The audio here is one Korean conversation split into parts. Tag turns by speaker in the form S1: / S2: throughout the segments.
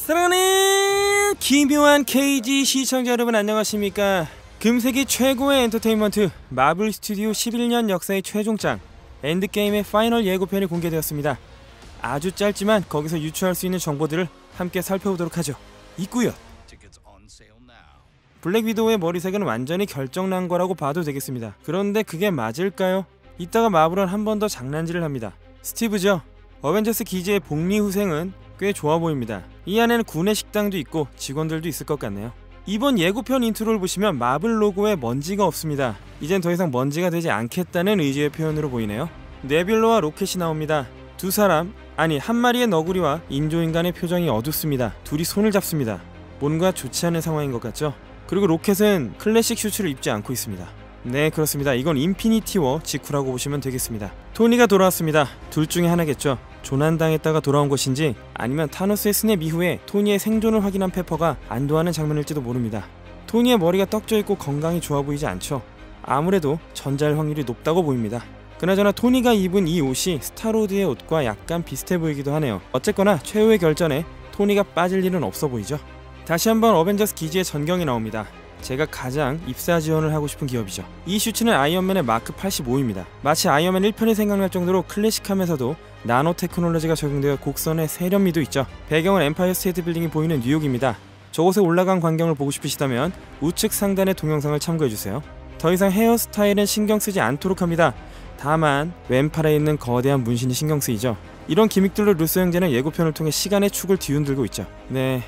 S1: 사랑하는 기묘한 KG 시청자 여러분 안녕하십니까. 금세기 최고의 엔터테인먼트 마블 스튜디오 11년 역사의 최종장 엔드게임의 파이널 예고편이 공개되었습니다. 아주 짧지만 거기서 유추할 수 있는 정보들을 함께 살펴보도록 하죠. 있구요. 블랙 위도우의 머리색은 완전히 결정난 거라고 봐도 되겠습니다. 그런데 그게 맞을까요? 이따가 마블은 한 번 더 장난질을 합니다. 스티브죠. 어벤져스 기지의 복리 후생은 꽤 좋아 보입니다. 이 안에는 구내 식당도 있고 직원들도 있을 것 같네요. 이번 예고편 인트로를 보시면 마블 로고에 먼지가 없습니다. 이젠 더 이상 먼지가 되지 않겠다는 의지의 표현으로 보이네요. 네뷸러와 로켓이 나옵니다. 두 사람, 아니 한 마리의 너구리와 인조인간의 표정이 어둡습니다. 둘이 손을 잡습니다. 뭔가 좋지 않은 상황인 것 같죠? 그리고 로켓은 클래식 슈츠를 입지 않고 있습니다. 네, 그렇습니다. 이건 인피니티 워 직후라고 보시면 되겠습니다. 토니가 돌아왔습니다. 둘 중에 하나겠죠. 조난당했다가 돌아온 것인지 아니면 타노스의 스냅 이후에 토니의 생존을 확인한 페퍼가 안도하는 장면일지도 모릅니다. 토니의 머리가 떡져있고 건강이 좋아 보이지 않죠. 아무래도 전자일 확률이 높다고 보입니다. 그나저나 토니가 입은 이 옷이 스타로드의 옷과 약간 비슷해 보이기도 하네요. 어쨌거나 최후의 결전에 토니가 빠질 일은 없어 보이죠. 다시 한번 어벤져스 기지의 전경이 나옵니다. 제가 가장 입사 지원을 하고 싶은 기업이죠. 이 슈츠는 아이언맨의 마크 85입니다. 마치 아이언맨 1편이 생각날 정도로 클래식하면서도 나노 테크놀로지가 적용되어 곡선의 세련미도 있죠. 배경은 엠파이어 스테이트 빌딩이 보이는 뉴욕입니다. 저곳에 올라간 광경을 보고 싶으시다면 우측 상단의 동영상을 참고해주세요. 더 이상 헤어스타일은 신경 쓰지 않도록 합니다. 다만 왼팔에 있는 거대한 문신이 신경 쓰이죠. 이런 기믹들로 루소 형제는 예고편을 통해 시간의 축을 뒤흔들고 있죠. 네,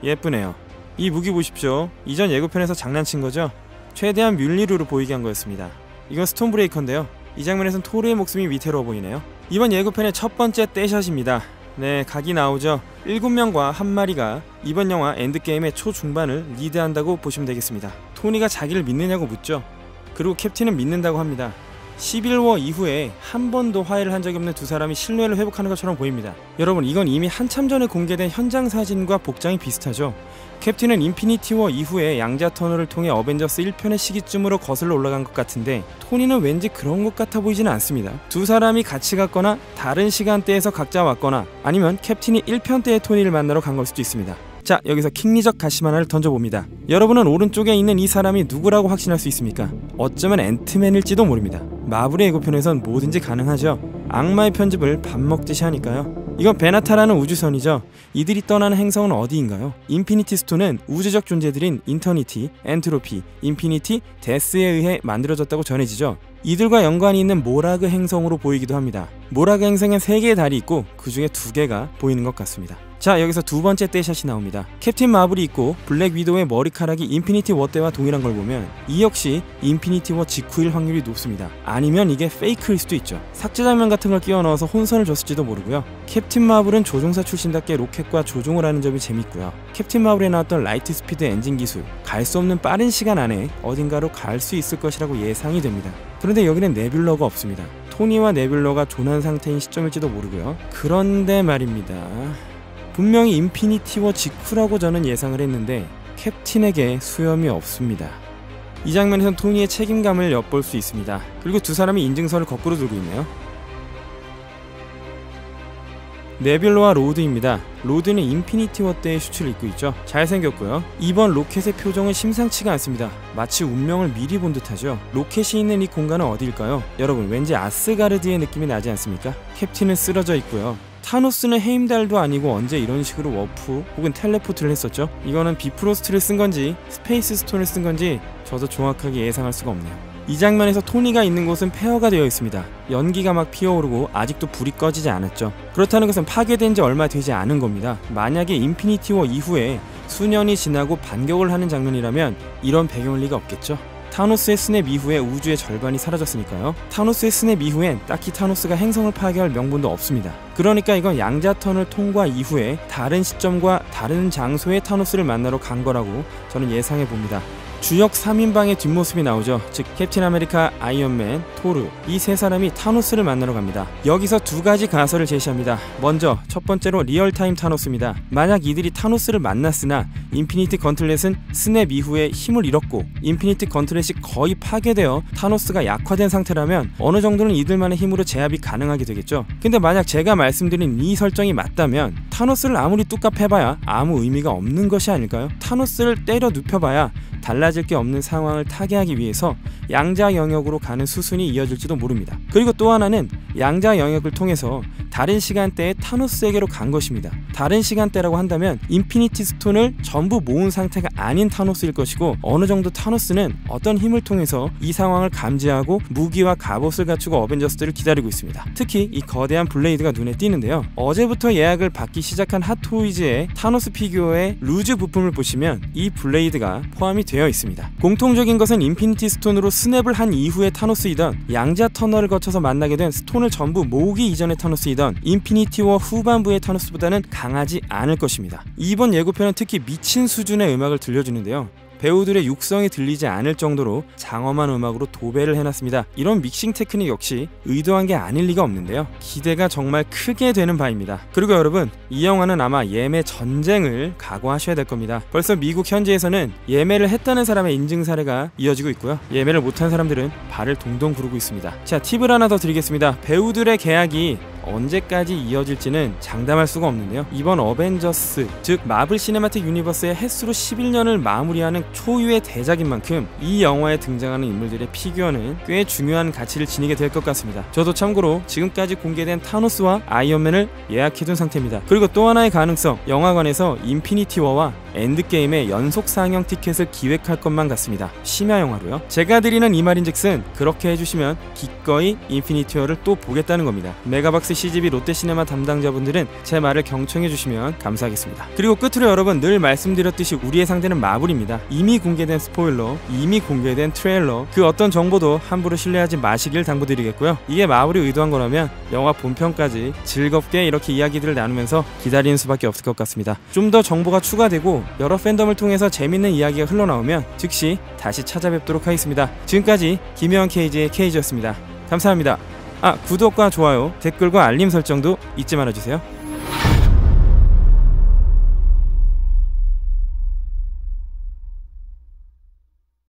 S1: 예쁘네요. 이 무기 보십시오. 이전 예고편에서 장난친 거죠? 최대한 뮬리루로 보이게 한 거였습니다. 이건 스톤브레이커인데요. 이 장면에선 토르의 목숨이 위태로워 보이네요. 이번 예고편의 첫 번째 떼샷입니다. 네, 각이 나오죠. 7명과 한 마리가 이번 영화 엔드게임의 초중반을 리드한다고 보시면 되겠습니다. 토니가 자기를 믿느냐고 묻죠. 그리고 캡틴은 믿는다고 합니다. 11워 이후에 한 번도 화해를 한 적이 없는 두 사람이 신뢰를 회복하는 것처럼 보입니다. 여러분, 이건 이미 한참 전에 공개된 현장 사진과 복장이 비슷하죠. 캡틴은 인피니티 워 이후에 양자 터널을 통해 어벤져스 1편의 시기쯤으로 거슬러 올라간 것 같은데 토니는 왠지 그런 것 같아 보이지는 않습니다. 두 사람이 같이 갔거나 다른 시간대에서 각자 왔거나 아니면 캡틴이 1편 때의 토니를 만나러 간 걸 수도 있습니다. 자, 여기서 킹리적 가심 하나를 던져봅니다. 여러분은 오른쪽에 있는 이 사람이 누구라고 확신할 수 있습니까? 어쩌면 앤트맨일지도 모릅니다. 마블의 예고편에선 뭐든지 가능하죠. 악마의 편집을 밥 먹듯이 하니까요. 이건 베나타라는 우주선이죠. 이들이 떠나는 행성은 어디인가요? 인피니티 스톤은 우주적 존재들인 인터니티, 엔트로피, 인피니티, 데스에 의해 만들어졌다고 전해지죠. 이들과 연관이 있는 모라그 행성으로 보이기도 합니다. 모라그 행성엔 3개의 달이 있고 그 중에 2개가 보이는 것 같습니다. 자, 여기서 두 번째 떼샷이 나옵니다. 캡틴 마블이 있고 블랙 위도우의 머리카락이 인피니티 워 때와 동일한 걸 보면 이 역시 인피니티 워 직후일 확률이 높습니다. 아니면 이게 페이크일 수도 있죠. 삭제 장면 같은 걸 끼워 넣어서 혼선을 줬을지도 모르고요. 캡틴 마블은 조종사 출신답게 로켓과 조종을 하는 점이 재밌고요. 캡틴 마블에 나왔던 라이트 스피드 엔진 기술, 갈 수 없는 빠른 시간 안에 어딘가로 갈 수 있을 것이라고 예상이 됩니다. 그런데 여기는 네뷸러가 없습니다. 토니와 네뷸러가 조난 상태인 시점일지도 모르고요. 그런데 말입니다. 분명히 인피니티 워 직후라고 저는 예상을 했는데 캡틴에게 수염이 없습니다. 이 장면에선 토니의 책임감을 엿볼 수 있습니다. 그리고 두 사람이 인증서를 거꾸로 들고 있네요. 네뷸러와 로드입니다. 로드는 인피니티 워 때의 슈츠를 입고 있죠. 잘생겼고요. 이번 로켓의 표정은 심상치가 않습니다. 마치 운명을 미리 본 듯하죠. 로켓이 있는 이 공간은 어디일까요? 여러분, 왠지 아스가르드의 느낌이 나지 않습니까? 캡틴은 쓰러져 있고요. 타노스는 헤임달도 아니고 언제 이런 식으로 워프 혹은 텔레포트를 했었죠? 이거는 비프로스트를 쓴 건지 스페이스 스톤을 쓴 건지 저도 정확하게 예상할 수가 없네요. 이 장면에서 토니가 있는 곳은 폐허가 되어 있습니다. 연기가 막 피어오르고 아직도 불이 꺼지지 않았죠. 그렇다는 것은 파괴된 지 얼마 되지 않은 겁니다. 만약에 인피니티 워 이후에 수년이 지나고 반격을 하는 장면이라면 이런 배경일 리가 없겠죠. 타노스의 스냅 이후에 우주의 절반이 사라졌으니까요. 타노스의 스냅 이후엔 딱히 타노스가 행성을 파괴할 명분도 없습니다. 그러니까 이건 양자턴을 통과 이후에 다른 시점과 다른 장소의 타노스를 만나러 간 거라고 저는 예상해 봅니다. 주역 3인방의 뒷모습이 나오죠. 즉 캡틴 아메리카, 아이언맨, 토르 이 세 사람이 타노스를 만나러 갑니다. 여기서 두 가지 가설을 제시합니다. 먼저 첫 번째로 리얼타임 타노스입니다. 만약 이들이 타노스를 만났으나 인피니티 건틀렛은 스냅 이후에 힘을 잃었고 인피니티 건틀렛이 거의 파괴되어 타노스가 약화된 상태라면 어느 정도는 이들만의 힘으로 제압이 가능하게 되겠죠. 근데 만약 제가 말씀드린 이 설정이 맞다면 타노스를 아무리 뚝갑해봐야 아무 의미가 없는 것이 아닐까요? 타노스를 때려 눕혀봐야 달라질 게 없는 상황을 타개하기 위해서 양자 영역으로 가는 수순이 이어질지도 모릅니다. 그리고 또 하나는 양자 영역을 통해서 다른 시간대에 타노스에게로 간 것입니다. 다른 시간대라고 한다면 인피니티 스톤을 전부 모은 상태가 아닌 타노스일 것이고 어느 정도 타노스는 어떤 힘을 통해서 이 상황을 감지하고 무기와 갑옷을 갖추고 어벤져스들을 기다리고 있습니다. 특히 이 거대한 블레이드가 눈에 띄는데요. 어제부터 예약을 받기 시작한 핫토이즈의 타노스 피규어의 루즈 부품을 보시면 이 블레이드가 포함이 되어 있습니다. 공통적인 것은 인피니티 스톤으로 스냅을 한 이후의 타노스이던 양자 터널을 거쳐서 만나게 된 스톤을 전부 모으기 이전의 타노스이던 인피니티 워 후반부의 타노스보다는 강하지 않을 것입니다. 이번 예고편은 특히 미친 수준의 음악을 들려주는데요. 배우들의 육성이 들리지 않을 정도로 장엄한 음악으로 도배를 해놨습니다. 이런 믹싱 테크닉 역시 의도한 게 아닐 리가 없는데요. 기대가 정말 크게 되는 바입니다. 그리고 여러분, 이 영화는 아마 예매 전쟁을 각오하셔야 될 겁니다. 벌써 미국 현지에서는 예매를 했다는 사람의 인증 사례가 이어지고 있고요. 예매를 못한 사람들은 발을 동동 구르고 있습니다. 자, 팁을 하나 더 드리겠습니다. 배우들의 계약이 언제까지 이어질지는 장담할 수가 없는데요. 이번 어벤져스, 즉 마블 시네마틱 유니버스의 횟수로 11년을 마무리하는 초유의 대작인 만큼 이 영화에 등장하는 인물들의 피규어는 꽤 중요한 가치를 지니게 될 것 같습니다. 저도 참고로 지금까지 공개된 타노스와 아이언맨을 예약해둔 상태입니다. 그리고 또 하나의 가능성, 영화관에서 인피니티 워와 엔드게임의 연속 상영 티켓을 기획할 것만 같습니다. 심야 영화로요. 제가 드리는 이 말인즉슨 그렇게 해주시면 기꺼이 인피니티 워를 또 보겠다는 겁니다. 메가박스 CGV 롯데시네마 담당자분들은 제 말을 경청해주시면 감사하겠습니다. 그리고 끝으로 여러분, 늘 말씀드렸듯이 우리의 상대는 마블입니다. 이미 공개된 스포일러, 이미 공개된 트레일러, 그 어떤 정보도 함부로 신뢰하지 마시길 당부드리겠고요. 이게 마블이 의도한 거라면 영화 본편까지 즐겁게 이렇게 이야기들을 나누면서 기다리는 수밖에 없을 것 같습니다. 좀 더 정보가 추가되고 여러 팬덤을 통해서 재밌는 이야기가 흘러나오면 즉시 다시 찾아뵙도록 하겠습니다. 지금까지 김혜원 KG의 KG였습니다. 감사합니다. 구독과 좋아요, 댓글과 알림 설정도 잊지 말아주세요.